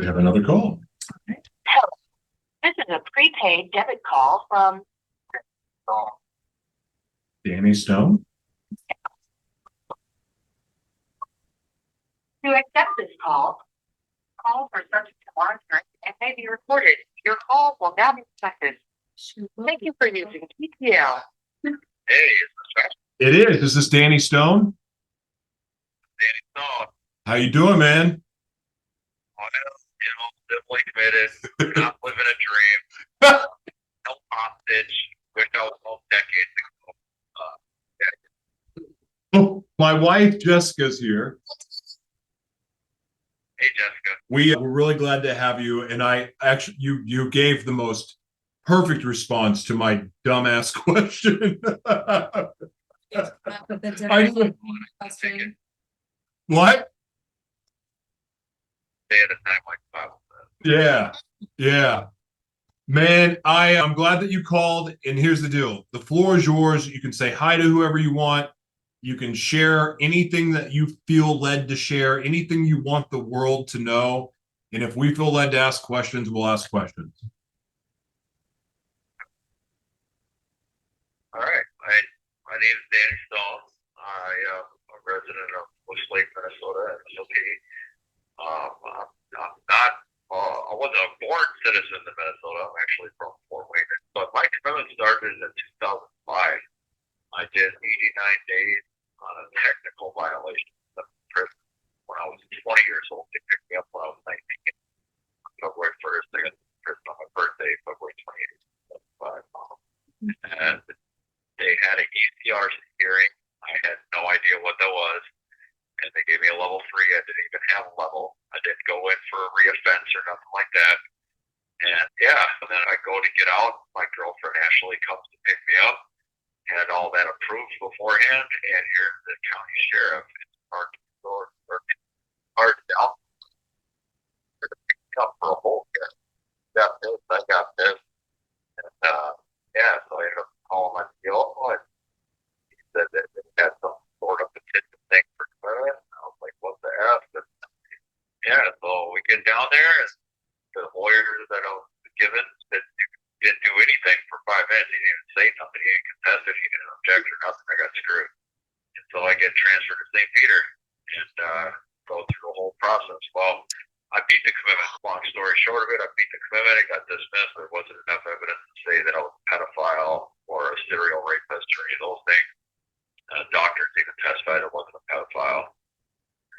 We have another call. Hello. This is a prepaid debit call from Danny Stone. To accept this call for subject to monitoring and may be recorded. Your call will now be protected. Thank you for using TTL. Hey, is this right? It is. Is this Danny Stone? Danny Stone? How you doing, man? Well, simply committed, not living a dream, no hostage, wish I was home decades ago. Oh, my wife Jessica's here. Hey, Jessica. We're really glad to have you. And I actually, you gave the most perfect response to my dumbass question. What? Day at a time, like Bible says. Yeah. Man, I'm glad that you called. And here's the deal. The floor is yours. You can say hi to whoever you want. You can share anything that you feel led to share, anything you want the world to know. And if we feel led to ask questions, we'll ask questions. All right. My name is Danny Stone. I'm a resident of Voiceless, Minnesota, MSOP. I wasn't a born citizen of Minnesota. I'm actually from Fort Wayne. But my commitment started in 2005. I did 89 days on a technical violation of prison when I was 20 years old. They picked me up when I was 19. February 1st, I got to prison on my birthday, February 28th. And they had an ECR hearing. I had no idea what that was. And they gave me a level 3. I didn't even have a level. I didn't go in for a reoffense or nothing like that. And and then I go to get out. My girlfriend Ashley comes to pick me up. Had all that approved beforehand. And here's the county sheriff. It's hard down. They're going to pick me up for a whole year. I got this. And so I ended up calling my deal. He said that they had some sort of petition thing for commitment. I was like, what the F? And so we get down there, and the lawyer that I was given said he didn't do anything for 5 minutes. He didn't even say nothing. He didn't contest it. He didn't object or nothing. I got screwed. And so I get transferred to St. Peter and go through the whole process. Well, I beat the commitment. Long story short of it, I beat the commitment. I got dismissed. There wasn't enough evidence to say that I was a pedophile or a serial rapist or any of those things. Doctors even testified I wasn't a pedophile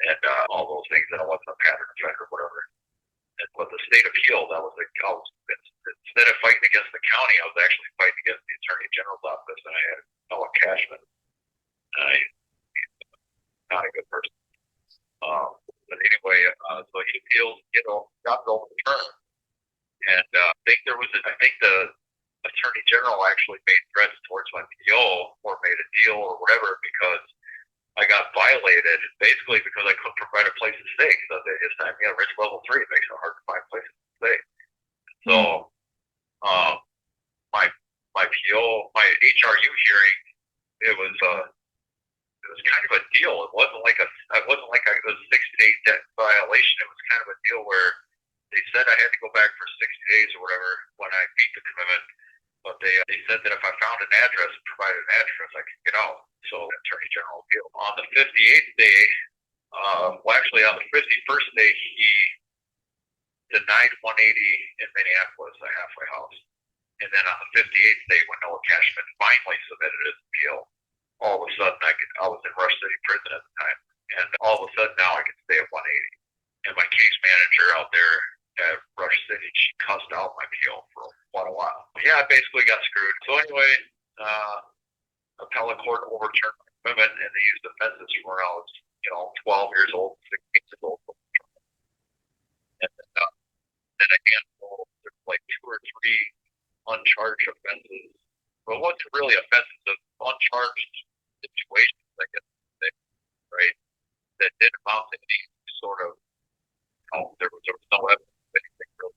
and all those things, that I wasn't a pattern offender or whatever. And but the state appealed. Instead of fighting against the county, I was actually fighting against the Attorney General's office, and I had Noah Cashman. He's not a good person. But anyway, so he appealed, got it overturned. And I think the Attorney General actually made threats towards my PO or made a deal or whatever because I got violated basically because I couldn't provide a place to stay. So they just had me at rich level 3. It makes it hard to find places to stay. So my PO, my HRU hearing, it was kind of a deal. It wasn't like a 60-day debt violation. It was kind of a deal where they said I had to go back for 60 days or whatever when I beat the commitment. But they said that if I found an address and provided an address, I could get out. So the Attorney General appealed. On the 58th day, actually on the 51st day, he denied 180 in Minneapolis, a halfway house. And then on the 58th day, when Noah Cashman finally submitted his appeal, all of a sudden I was in Rush City Prison at the time. And all of a sudden now I could stay at 180. And my case manager out there at Rush City, she cussed out my appeal for quite a while. Yeah, I basically got screwed. So anyway, appellate court overturned my commitment, and they used offenses from when I was, 12 years old, 16 years old. And then a handful, there's like 2 or 3 uncharged offenses. But it wasn't really offenses, of uncharged situations, I guess, right? That didn't amount to any sort of, there was no evidence of anything really.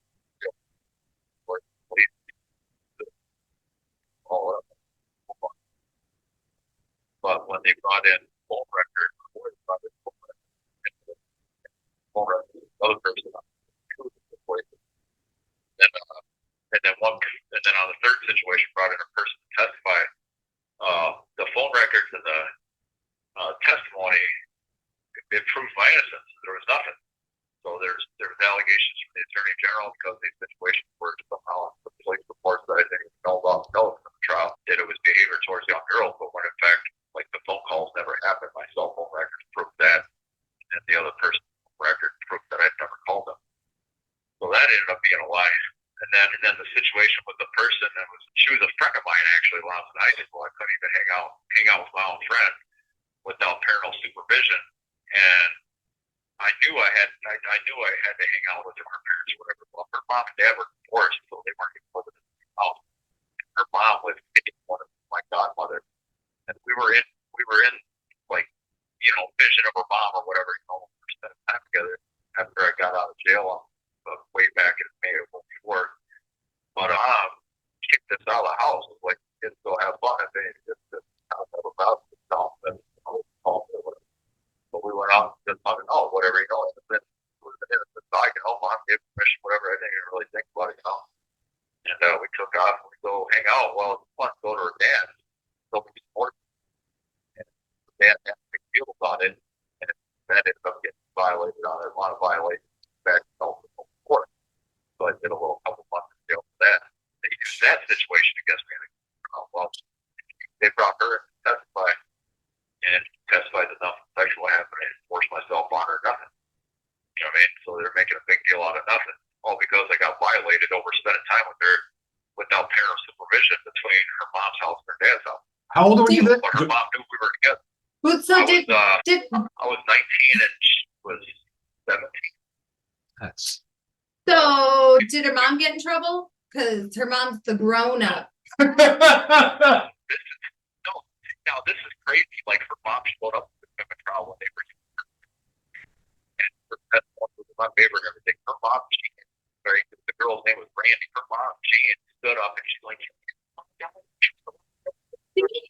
But when they brought in full record, other person, allegations from the Attorney General because these situations were somehow the police reports that I didn't know about from the trial that it was behavior towards young girls, but when in fact, like the phone calls never happened. My cell phone records proved that, and the other person's record proved that I'd never called them. So that ended up being a lie. And then the situation with the person she was a friend of mine actually when I was in high school. I couldn't even hang out with my own friend without parental supervision. And I knew I had to hang out with her parents or whatever. Well, her mom and dad were divorced, so they weren't even living in the house. Her mom was one of my godmother. And we were in like, vision of her mom or whatever, we spent time together after I got out of jail way back in May of 2004. But kicked us out of the house. It was like kids go have fun and they just about stuff and but we went out and just whatever, and then I can help mom give permission, whatever. I didn't really think about it, And we took off and we go hang out. Well, it's fun to go to her dad. So we support and the dad had a big deal about it, and that ended up getting violated on it, a lot of violations back in court. So I did a little couple months in jail for that. They used that situation against me. Well, they brought her in to testify, and testified that nothing sexual happened. I didn't force myself on her, nothing. You know what I mean? So they're making a big deal out of nothing. All because I got violated over spending time with her without parental supervision between her mom's house and her dad's house. How old were you then? But her mom knew we were together. I was 19 and she was 17. So did her mom get in trouble? Because her mom's the grown up. Now this is crazy. Like her mom showed up to the trial when they were and that's one was my favorite and everything. Her mom, the girl's name was Brandy. Her mom, stood up and she's like,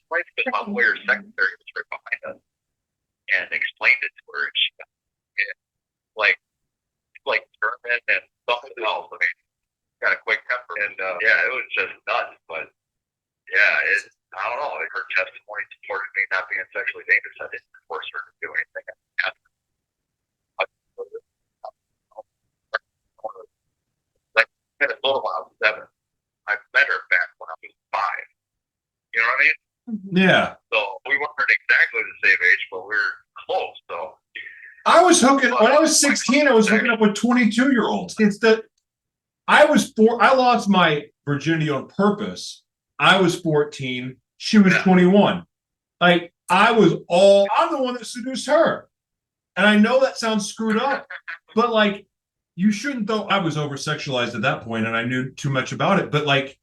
right because my lawyer's secretary was right behind us and explained it to her, and she like German and something else. I mean, got a quick temper, and it was just nuts. But I don't know. Her testimony supported me not being sexually dangerous. I didn't force her to do anything. Like Minnesota when I was 7, I met her back when I was 5. You know what I mean? Yeah. So we weren't exactly the same age, but we were close. So I was hooking when I was 16. I was hooking up with 22-year-olds. It's that I lost my virginity on purpose. I was 14. She was 21. Like I'm the one that seduced her. And I know that sounds screwed up, but like you shouldn't though. I was over sexualized at that point and I knew too much about it. But like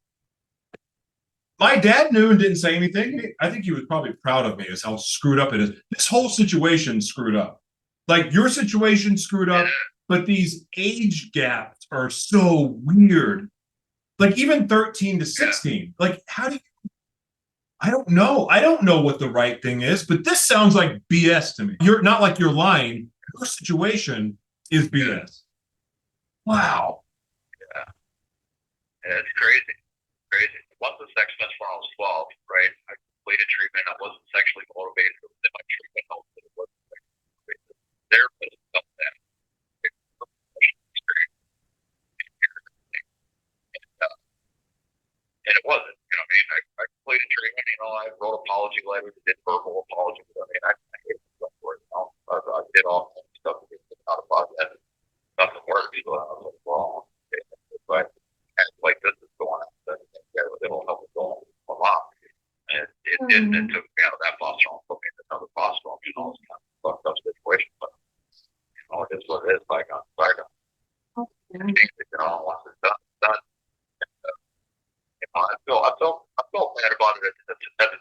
my dad knew and didn't say anything. I think he was probably proud of me as how screwed up it is. This whole situation screwed up. Like your situation screwed up, but these age gaps are so weird. Like even 13 to 16. Like how do you I don't know. I don't know what the right thing is, but this sounds like BS to me. You're not like you're lying. Your situation is BS. Wow. Yeah, it's crazy. Crazy. Once the sex fest when I was 12, right? I completed treatment. I wasn't sexually motivated. It was in my treatment helped, but it wasn't sexually motivated. Therapist felt that. And it wasn't, I mean, I completed treatment, I wrote apology letters, did verbal apologies. I mean, I hated stuff for it, I did all kinds of stuff to get out about that. Nothing worked, so I was like, well, okay. But like this is going on, it'll help it go on a lot. And it did, it took me out of that foster home, put me in another foster home, it's kind of fucked up situation, but it is what it is, bygone. Once it's done, it's done. I felt bad about it at the time.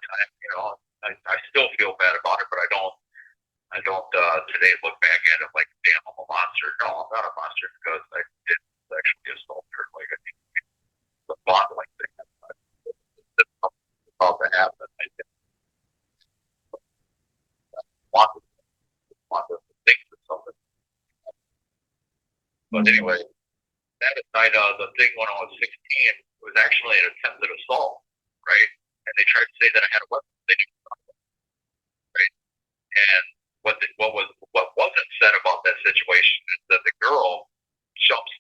I still feel bad about it, but I don't today look back at it like, damn, I'm a monster. No, I'm not a monster because I did actually assault her. Like I think the bottling thing that's about to happen. I didn't want to think of something. But anyway, that night, the thing when I was 16 was actually an attempted assault, right? And they tried to say that I had a weapon. They didn't, right? And what wasn't said about that situation is that the girl jumps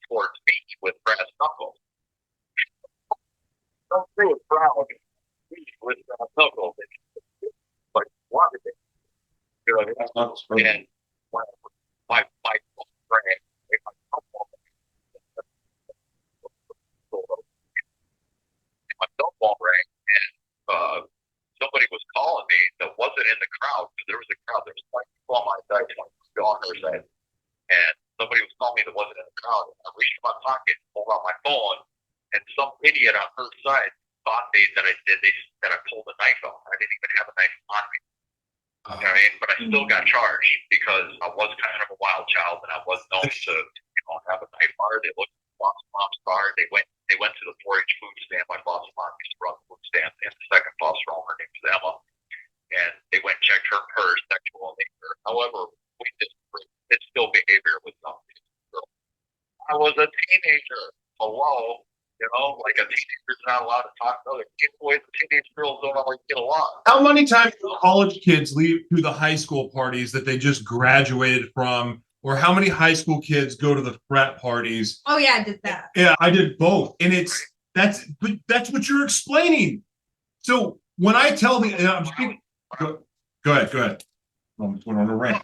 And when my phone rang, my cell phone rang, and somebody was calling me that wasn't in the crowd, because there was a crowd. There was 20 people on my side, 20 people on her side, and somebody was calling me that wasn't in the crowd. And I reached in my pocket, pulled out my phone, and some idiot on her side thought that I pulled a knife out. I didn't even have a knife on me. You know what I mean? But I still got charged because I was kind of a wild child, and I was known to have a knife bar. They looked at my mom's car. They went to the 4-H food stand. My foster mom used to run the food stand, and the second foster home, her name was Emma. And they went and checked her purse, sexual nature. However, it's still behavior with some girl. I was a teenager. Hello. Like a teenager's not allowed to talk to other kids. The way the teenage girls don't always get along. How many times do college kids leave to the high school parties that they just graduated from? Or how many high school kids go to the frat parties? Oh yeah, I did that. Yeah, I did both. And that's what you're explaining. So when I tell the, I'm speaking, go ahead. I'm going on a rant.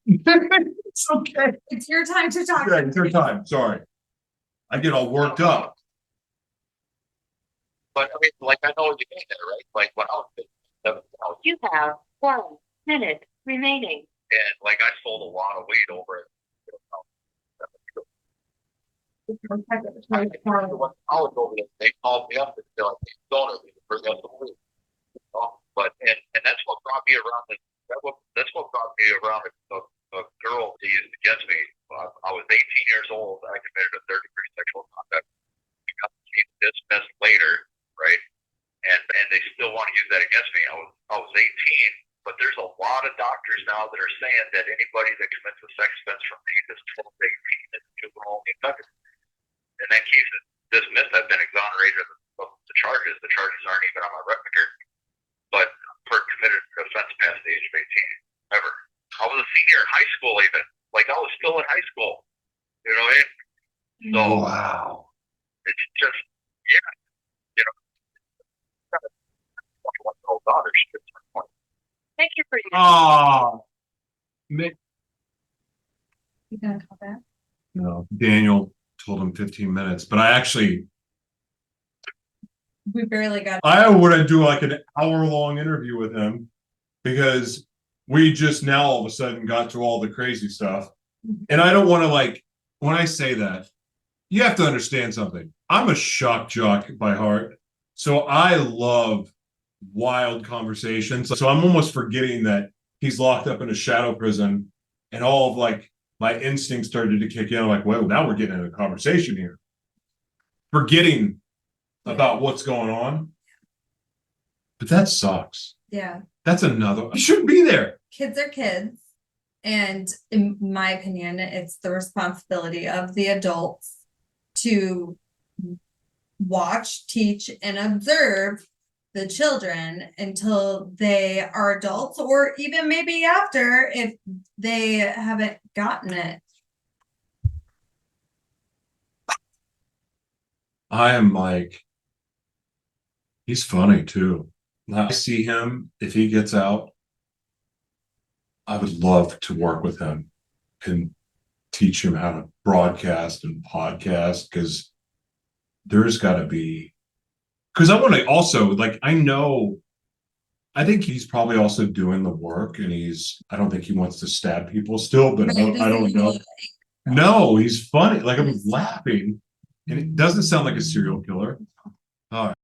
It's okay. It's your time to talk. Yeah, it's your time. Sorry. I get all worked up. But I mean, like, I know what you mean there, right? Like when I was 7, You have 1 minute remaining. and like I sold a lot of weed over it. I was over there. They called me up and said, like, "Donor, we can bring us some weed." But and that's what brought me around. That's what brought me around a girl that used against me. I was 18 years old. I committed a third-degree sexual conduct. We got dismissed later, right? And they still want to use that against me. I was 18, but there's a lot of doctors now that are saying that anybody that commits a sex offense from age 12 to 18 is juvenile offender. In that case, it's dismissed. I've been exonerated of the charges. The charges aren't even on my record, but for committed offense past the age of 18, ever. I was a senior in high school, even. Like, I was still in high school. You know what I mean? So, Wow. it's just, yeah. 21-year-old daughter, she gets her point. Thank you for your. Oh, You gonna call back? no. Daniel told him 15 minutes, but We barely got. I want to do like an hour-long interview with him because we just now all of a sudden got to all the crazy stuff. And I don't want to, like, when I say that, you have to understand something. I'm a shock jock by heart. So I love wild conversations. So I'm almost forgetting that he's locked up in a shadow prison and all of like my instincts started to kick in. I'm like, well, now we're getting in a conversation here. Forgetting about what's going on. But that sucks. Yeah. That's another. You shouldn't be there. Kids are kids. And in my opinion, it's the responsibility of the adults to watch, teach, and observe the children until they are adults, or even maybe after if they haven't gotten it. I am like, he's funny too. I see him, if he gets out, I would love to work with him and teach him how to broadcast and podcast, because there's got to be, because I want to also, like, I think he's probably also doing the work, and I don't think he wants to stab people still, but I don't know. No, he's funny. Like, I'm laughing, and it doesn't sound like a serial killer. All right.